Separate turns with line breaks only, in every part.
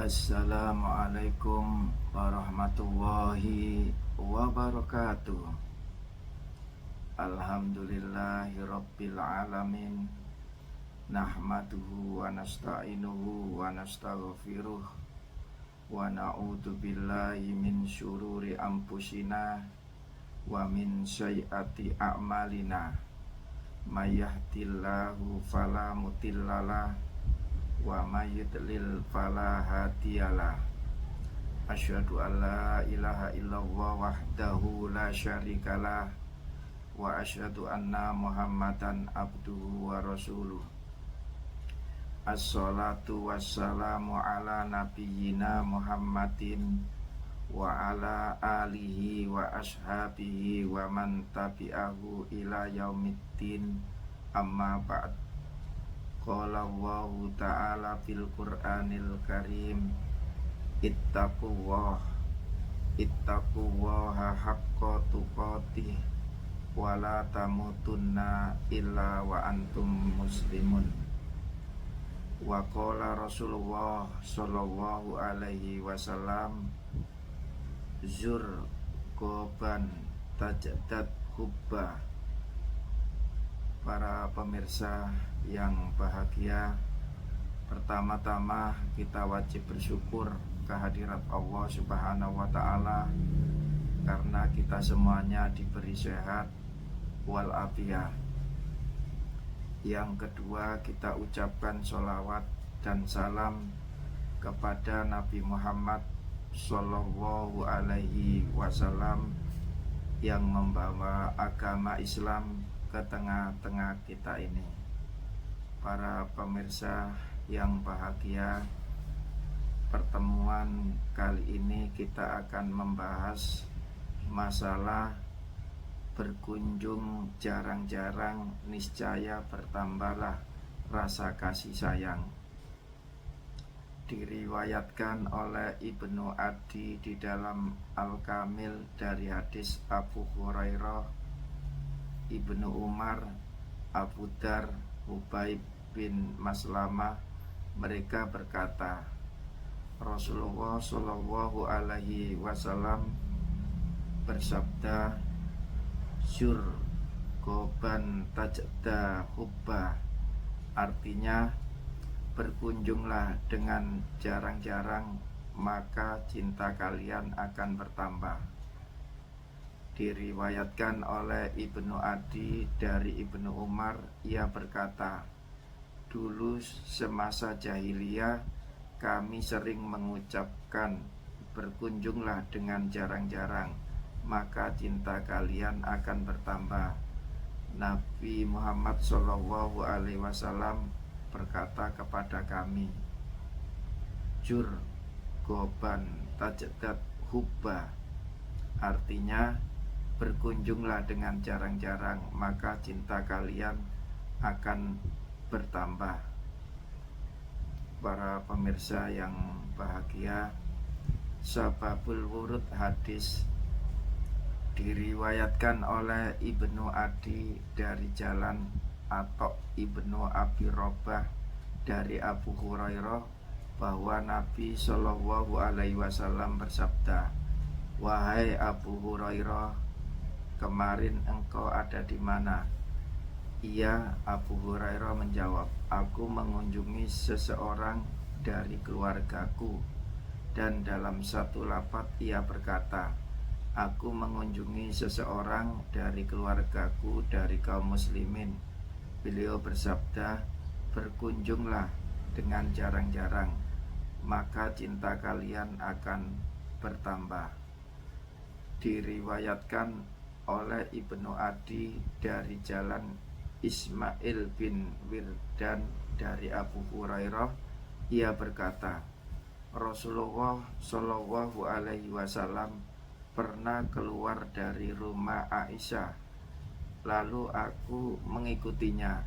Assalamualaikum warahmatullahi wabarakatuh. Alhamdulillahirabbil alamin. Nahmaduhu wa nasta'inuhu wa nastaghfiruh wa na'udzu billahi min syururi anfusina wa min sayyiati a'malina. May yahdihillahu fala mudhillalah wa may yudlil fala hadiyalah. Asyhadu an la ilaha illallah wahdahu la syarikalah wa asyhadu anna Muhammadan abduhu wa rasuluh. Assalatu wassalamu ala nabiyyina Muhammadin wa ala alihi wa ashabihi wa man tabi'ahu ila yaumiddin. Amma ba'd. Qala Allahu ta'ala fil Qur'anil Karim, ittaqullaha haqqa tuqatih wa la tamutunna illa wa antum muslimun. Wa qala Rasulullah sallallahu alaihi wasallam, zur qoban tajaddad hubba. Para pemirsa yang bahagia, pertama-tama kita wajib bersyukur kehadirat Allah Subhanahu wa ta'ala karena kita semuanya diberi sehat walafiat. Yang kedua, kita ucapkan sholawat dan salam kepada Nabi Muhammad Sallallahu alaihi wasallam yang membawa agama Islam ke tengah-tengah kita ini. Para pemirsa yang bahagia, pertemuan kali ini kita akan membahas masalah berkunjung jarang-jarang niscaya bertambahlah rasa kasih sayang. Diriwayatkan oleh Ibnu Adi di dalam Al-Kamil dari hadis Abu Hurairah, Ibnu Umar, Abu Dar, Ubaid bin Maslamah, mereka berkata, Rasulullah Shallallahu alaihi wasallam bersabda, syur goban tajda hubba, artinya berkunjunglah dengan jarang-jarang maka cinta kalian akan bertambah. Diriwayatkan oleh Ibnu Adi dari Ibnu Umar, ia berkata, dulu semasa jahiliyah kami sering mengucapkan, berkunjunglah dengan jarang-jarang maka cinta kalian akan bertambah. Nabi Muhammad SAW berkata kepada kami, jur goban tajaddad hubba, artinya berkunjunglah dengan jarang-jarang maka cinta kalian akan bertambah. Para pemirsa yang bahagia, sababul wurud hadis diriwayatkan oleh Ibnu Adi dari jalan Atok Ibnu Abi Robah dari Abu Hurairah bahwa Nabi Shallallahu alaihi wasallam bersabda, wahai Abu Hurairah, kemarin engkau ada di mana? Ia, Abu Hurairah menjawab, aku mengunjungi seseorang dari keluargaku. Dan dalam satu lafaz ia berkata, aku mengunjungi seseorang dari keluargaku dari kaum muslimin. Beliau bersabda, berkunjunglah dengan jarang-jarang maka cinta kalian akan bertambah. Diriwayatkan oleh Ibnu Adi dari jalan Ismail bin Wirdan dari Abu Hurairah, ia berkata, Rasulullah Shallallahu alaihi wasallam pernah keluar dari rumah Aisyah, lalu aku mengikutinya.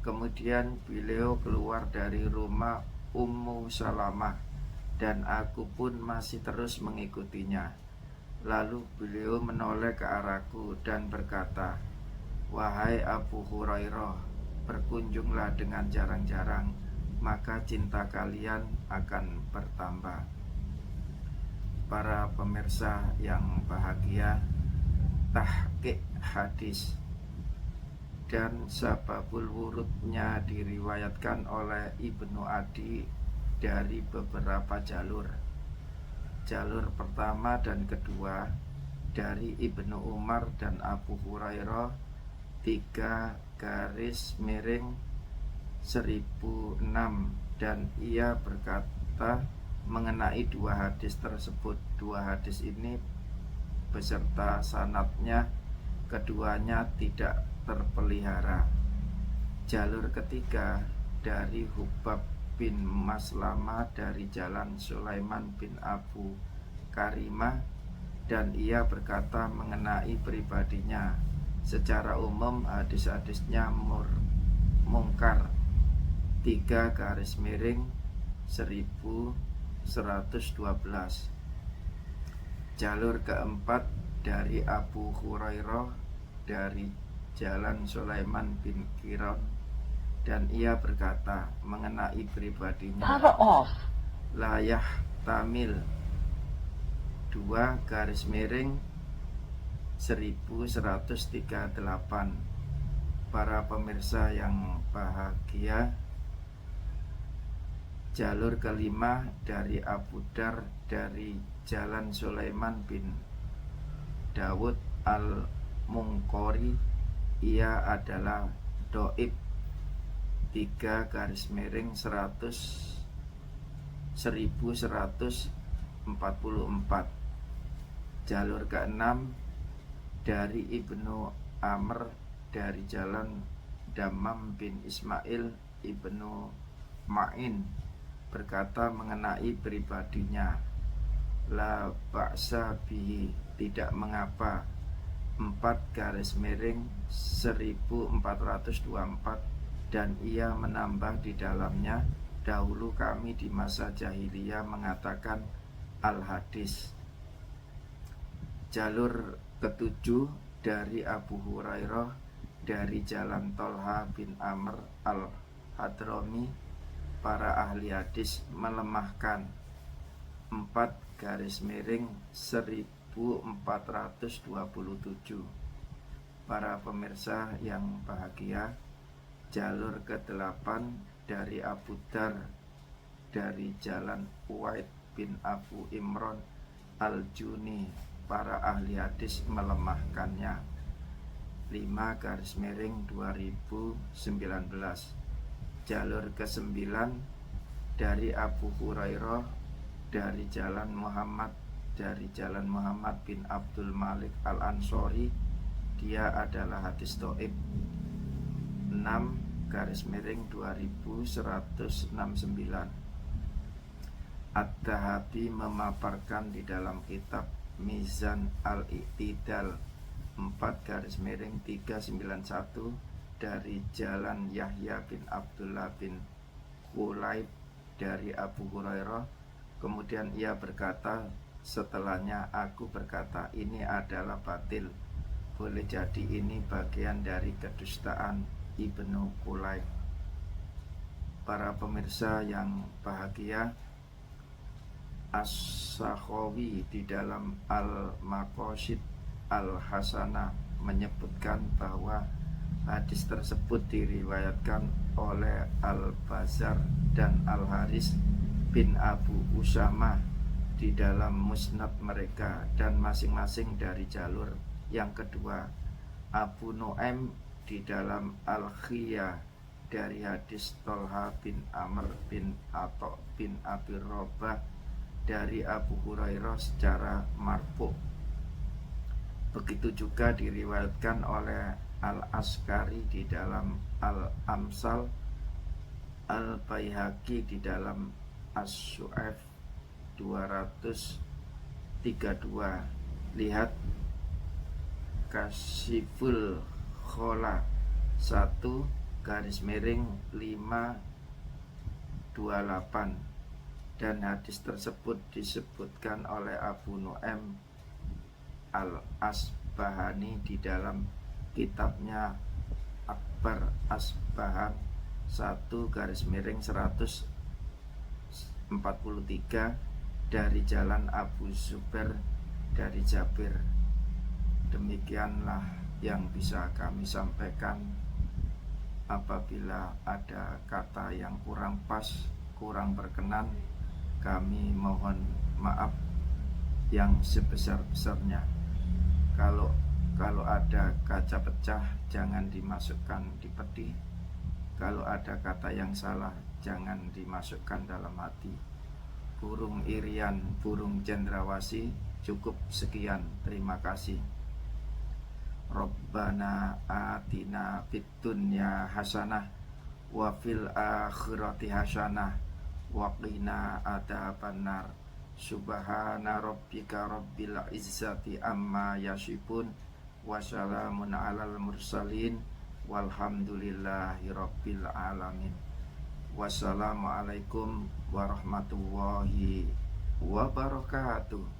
Kemudian beliau keluar dari rumah Ummu Salamah dan aku pun masih terus mengikutinya. Lalu beliau menoleh ke arahku dan berkata, wahai Abu Hurairah, berkunjunglah dengan jarang-jarang maka cinta kalian akan bertambah. Para pemirsa yang bahagia, tahqiq hadis dan sababul wurudnya diriwayatkan oleh Ibnu Adi dari beberapa jalur. Jalur pertama dan kedua dari Ibnu Umar dan Abu Hurairah 3-1006, dan ia berkata mengenai dua hadis tersebut. Dua hadis ini beserta sanadnya keduanya tidak terpelihara. Jalur ketiga dari Hubab bin Maslama dari jalan Sulaiman bin Abu Karimah, dan ia berkata mengenai pribadinya, secara umum hadis-hadisnya mungkar. 3-1112. Jalur keempat dari Abu Hurairah dari jalan Sulaiman bin Kiron, dan ia berkata mengenai pribadinya, layah tamil 2-1138. Para pemirsa yang bahagia, jalur kelima dari Abu Dar dari jalan Sulaiman bin Dawud al-Munqori, ia adalah doib. 3-1144. Jalur keenam dari Ibnu Amr dari jalan Damam bin Ismail Ibnu Ma'in, berkata mengenai pribadinya, la ba'sa bihi, tidak mengapa. 4-1424, dan ia menambah di dalamnya, dahulu kami di masa jahiliyah mengatakan al-hadis. Jalur ketujuh dari Abu Hurairah dari jalan Tolha bin Amr al-Hadrami, para ahli hadis melemahkan. 4-1427. Para pemirsa yang bahagia, jalur ke-8 dari Abu Dar dari jalan Uwaid bin Abu Imron al-Juni, para ahli hadis melemahkannya. 5-2019. Jalur ke-9 dari Abu Hurairah dari jalan Muhammad bin Abdul Malik al-Ansori, dia adalah hadis doib. 6-2169. At-Tahabi memaparkan di dalam kitab Mizan al-Iqtidal 4-391 dari jalan Yahya bin Abdullah bin Khulaib dari Abu Hurairah. Kemudian ia berkata setelahnya, aku berkata ini adalah batil. Boleh jadi ini bagian dari kedustaan Ibnu Khulaib. Para pemirsa yang bahagia, As-Sakhawi di dalam Al-Maqasid Al-Hasanah menyebutkan bahwa hadis tersebut diriwayatkan oleh Al-Bazar dan Al-Haris bin Abu Usama di dalam musnad mereka, dan masing-masing dari jalur yang kedua. Abu Nu'aim di dalam Al-Khiyah dari hadis Tolha bin Amr bin Atok bin Abi Robah dari Abu Hurairah secara marfu. Begitu juga diriwayatkan oleh Al-Askari di dalam Al-Amsal, Al-Baihaqi di dalam As-Su'af 232. Lihat Kasiful Khola 1-528, dan hadis tersebut disebutkan oleh Abu Nu'aim Al-Asbahani di dalam kitabnya Akbar Asbahan 1/143 dari jalan Abu Zubair dari Jabir. Demikianlah yang bisa kami sampaikan. Apabila ada kata yang kurang pas, kurang berkenan, kami mohon maaf yang sebesar-besarnya. Kalau ada kaca pecah, jangan dimasukkan di peti. Kalau ada kata yang salah, jangan dimasukkan dalam hati. Burung irian, burung cendrawasih. Cukup sekian, terima kasih. Rabbana atina fid dunya hasanah wa fil akhirati hasanah wa qina adzabannar. Subhana rabbika rabbil izzati amma yasifun wa salamun alal mursalin walhamdulillahi rabbil alamin. Wassalamualaikum warahmatullahi wabarakatuh.